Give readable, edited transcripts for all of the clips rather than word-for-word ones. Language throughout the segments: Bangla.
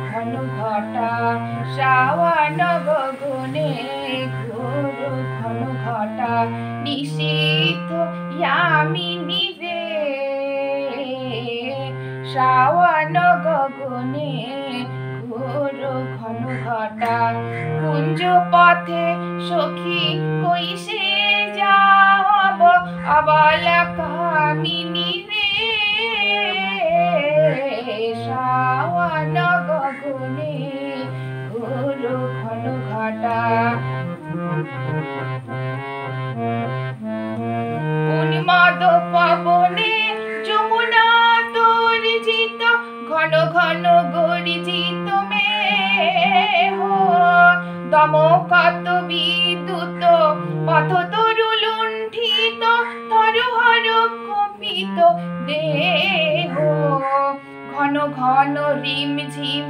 ঘন ঘটা শ্রাবণ গগনে ঘোর ঘন ঘটা নিশীথ यामिनी রে শ্রাবণ গগনে ঘোর ঘন ঘটা কুঞ্জ পথে সখী কইসে যাব অবলা কামিনী রে শ্রাবণ গগনে ঘোর ঘন ঘটা উন্মাদ পবনে যমুনা তরিজিত ঘন ঘন গরিজিত মেহ দমকত বিদ্যুৎ পথ তরু লুণ্ঠিত ধরহর কম্পিত দেহ ঘন ঘন রিম ঝিম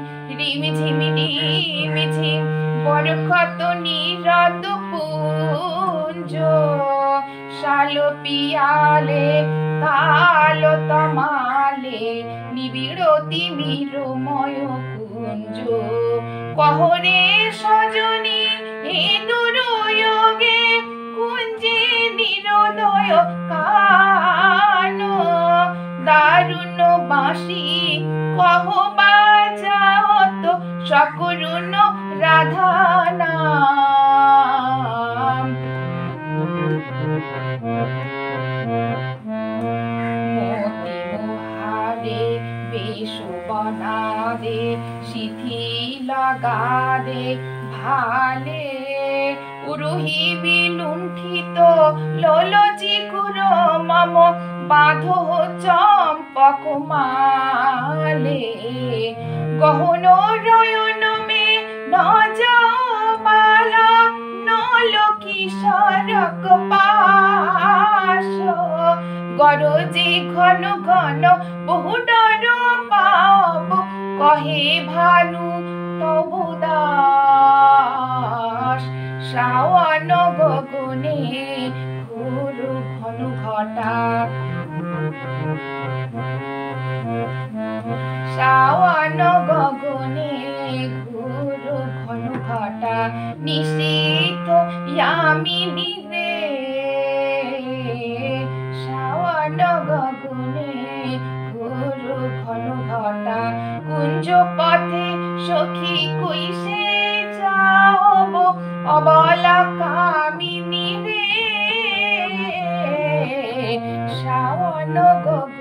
বরকত নিরত পুঞ্জ শাল পিয়ালে তাল তমালে নিবিড় তিমিরময় কুঞ্জ কহরে সজনী এ দুরয়োগে কুঞ্জে নিরোদয় কান দারুণ বাঁশি কহ বাজাও তো সকরুণ রাধা নাম মোতি মোহারে বেশ বনা দে সিথি লাগা দে ভালে উরুহি বিলুণ্ঠিত লোলজি কুর মম বাঁধো চম্পক মালে গহন রয়ন মে ন যাও বালা নল কিশোরক পাশ গরজে ঘন ঘন বহু ডর পাব কহে ভানু তবু দাস শ্রাবণ গগনে ঘোর ঘন ঘটা শ্রাবণ গগনে ঘোর ঘন ঘটা নিশীথ यामिनी রে শ্রাবণ গগনে ঘোর ঘন ঘটা কুঞ্জ পথে সখী কইসে যাব অবলা কামিনী রে শ্রাবণ গগনে